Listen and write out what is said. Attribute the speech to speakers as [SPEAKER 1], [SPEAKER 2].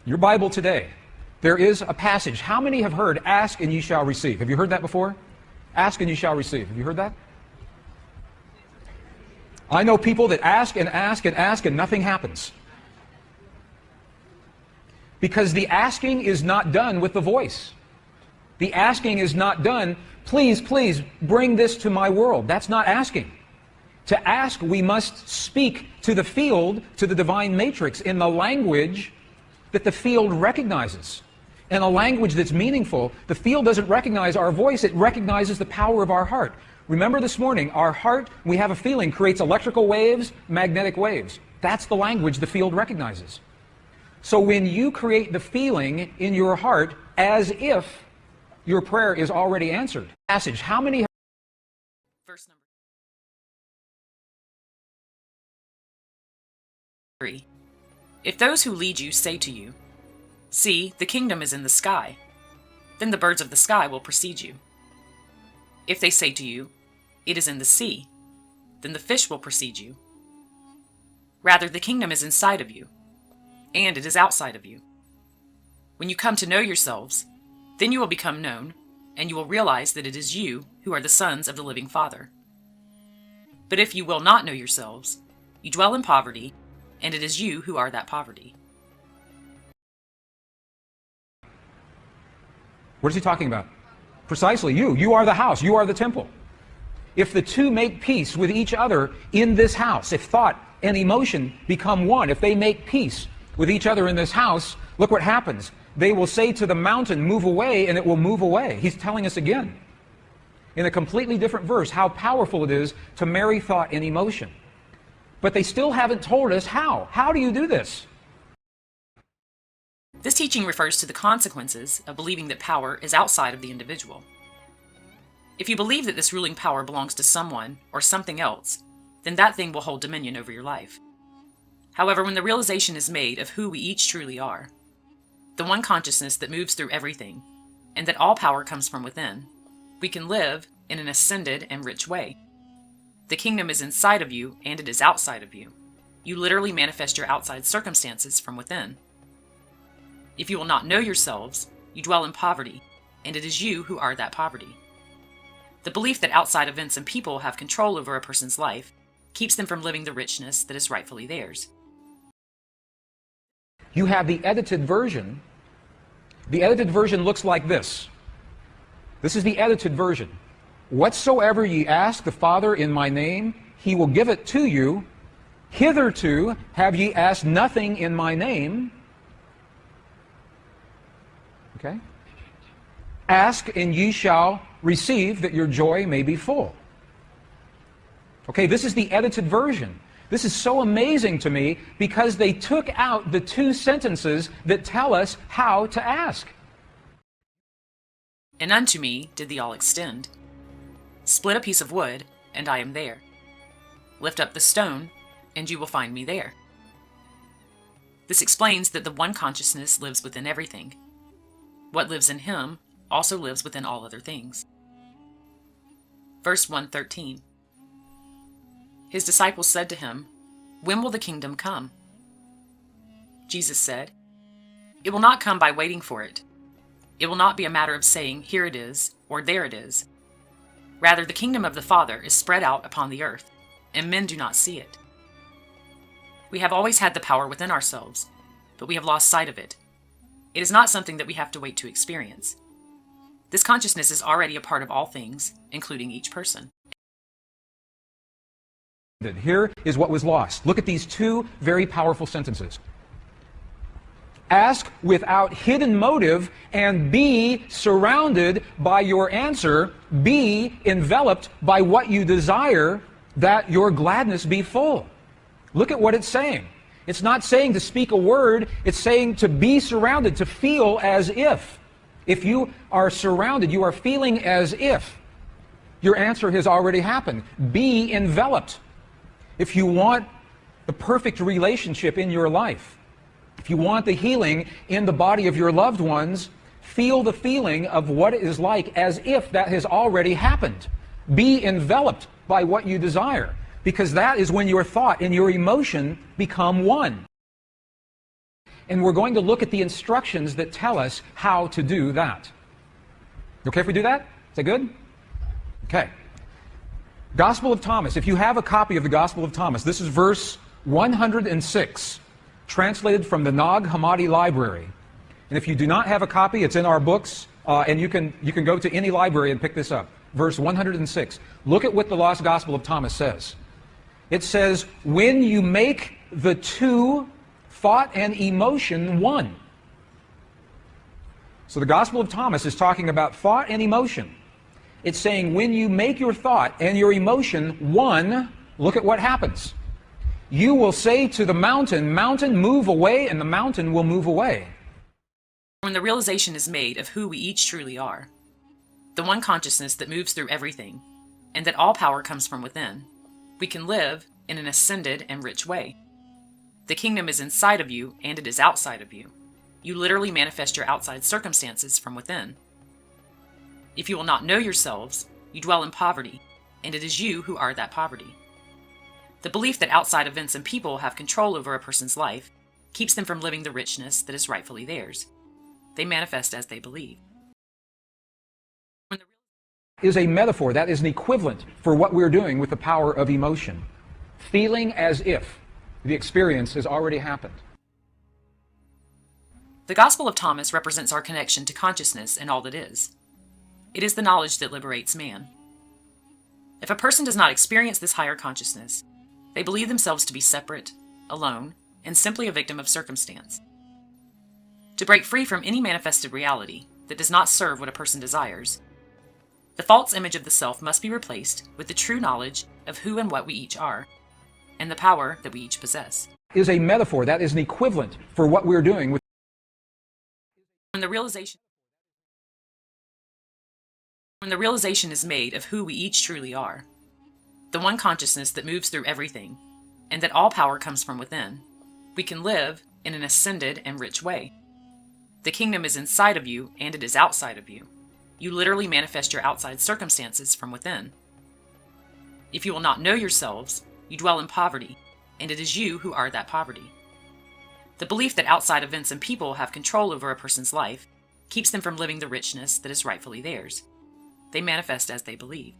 [SPEAKER 1] Your Bible today, there is a passage. How many have heard, ask and ye shall receive? Have you heard that before? Ask and you shall receive. Have you heard that? I know people that ask and ask and ask and nothing happens. Because the asking is not done with the voice. The asking is not done, please, please, bring this to my world. That's not asking. To ask, we must speak to the field, to the divine matrix, in the language that the field recognizes. In a language that's meaningful. The field doesn't recognize our voice, it recognizes the power of our heart. Remember this morning, our heart, we have a feeling, creates electrical waves, magnetic waves. That's the language the field recognizes. So when you create the feeling in your heart as if your prayer is already answered. Passage, how many have...
[SPEAKER 2] Verse number 3. If those who lead you say to you, see, the kingdom is in the sky, then the birds of the sky will precede you. If they say to you, it is in the sea, then the fish will precede you. Rather, the kingdom is inside of you, and it is outside of you. When you come to know yourselves, then you will become known, and you will realize that it is you who are the sons of the living Father. But if you will not know yourselves, you dwell in poverty, and it is you who are that poverty.
[SPEAKER 1] What is he talking about? Precisely you. You are the house. You are the temple. If the two make peace with each other in this house, if thought and emotion become one, if they make peace with each other in this house, look what happens. They will say to the mountain, move away, and it will move away. He's telling us again, in a completely different verse, how powerful it is to marry thought and emotion. But they still haven't told us how. How do you do this?
[SPEAKER 2] This teaching refers to the consequences of believing that power is outside of the individual. If you believe that this ruling power belongs to someone or something else, then that thing will hold dominion over your life. However, when the realization is made of who we each truly are, the one consciousness that moves through everything, and that all power comes from within, we can live in an ascended and rich way. The kingdom is inside of you, and it is outside of you. You literally manifest your outside circumstances from within. If you will not know yourselves, you dwell in poverty, and it is you who are that poverty. The belief that outside events and people have control over a person's life keeps them from living the richness that is rightfully theirs.
[SPEAKER 1] You have the edited version. The edited version looks like this. This is the edited version. Whatsoever ye ask the Father in my name, he will give it to you. Hitherto have ye asked nothing in my name. Okay? Ask and ye shall receive, that your joy may be full. Okay, this is the edited version. This is so amazing to me because they took out the two sentences that tell us how to ask.
[SPEAKER 2] And unto me did the all extend. Split a piece of wood, and I am there. Lift up the stone, and you will find me there. This explains that the one consciousness lives within everything. What lives in him also lives within all other things. Verse 113. His disciples said to him, when will the kingdom come? Jesus said, it will not come by waiting for it. It will not be a matter of saying, here it is, or there it is. Rather, the kingdom of the Father is spread out upon the earth, and men do not see it. We have always had the power within ourselves, but we have lost sight of it. It is not something that we have to wait to experience. This consciousness is already a part of all things, including each person.
[SPEAKER 1] Here is what was lost. Look at these two very powerful sentences. Ask without hidden motive and be surrounded by your answer. Be enveloped by what you desire, that your gladness be full. Look at what it's saying. It's not saying to speak a word. It's saying to be surrounded, to feel as if. If you are surrounded, you are feeling as if your answer has already happened. Be enveloped. If you want the perfect relationship in your life, if you want the healing in the body of your loved ones, feel the feeling of what it is like as if that has already happened. Be enveloped by what you desire, because that is when your thought and your emotion become one. And we're going to look at the instructions that tell us how to do that. Okay if we do that? Is that good? Okay. Gospel of Thomas. If you have a copy of the Gospel of Thomas, this is verse 106, translated from the Nag Hammadi Library. And if you do not have a copy, it's in our books, and you can go to any library and pick this up. Verse 106. Look at what the Lost Gospel of Thomas says. It says, when you make the two, thought and emotion, one. So the Gospel of Thomas is talking about thought and emotion. It's saying when you make your thought and your emotion one, look at what happens. You will say to the mountain, mountain, move away, and the mountain will move away.
[SPEAKER 2] When the realization is made of who we each truly are, the one consciousness that moves through everything, and that all power comes from within, we can live in an ascended and rich way. The kingdom is inside of you, and it is outside of you. You literally manifest your outside circumstances from within. If you will not know yourselves, you dwell in poverty, and it is you who are that poverty. The belief that outside events and people have control over a person's life keeps them from living the richness that is rightfully theirs. They manifest as they believe.
[SPEAKER 1] Is a metaphor, that is an equivalent for what we're doing with the power of emotion. Feeling as if the experience has already happened.
[SPEAKER 2] The Gospel of Thomas represents our connection to consciousness and all that is. It is the knowledge that liberates man. If a person does not experience this higher consciousness, they believe themselves to be separate, alone, and simply a victim of circumstance. To break free from any manifested reality that does not serve what a person desires, the false image of the self must be replaced with the true knowledge of who and what we each are, and the power that we each possess.
[SPEAKER 1] Is a metaphor, that is an equivalent for what we're doing with
[SPEAKER 2] When the realization is made of who we each truly are, the one consciousness that moves through everything, and that all power comes from within, we can live in an ascended and rich way. The kingdom is inside of you, and it is outside of you. You literally manifest your outside circumstances from within. If you will not know yourselves, you dwell in poverty, and it is you who are that poverty. The belief that outside events and people have control over a person's life keeps them from living the richness that is rightfully theirs. They manifest as they believe.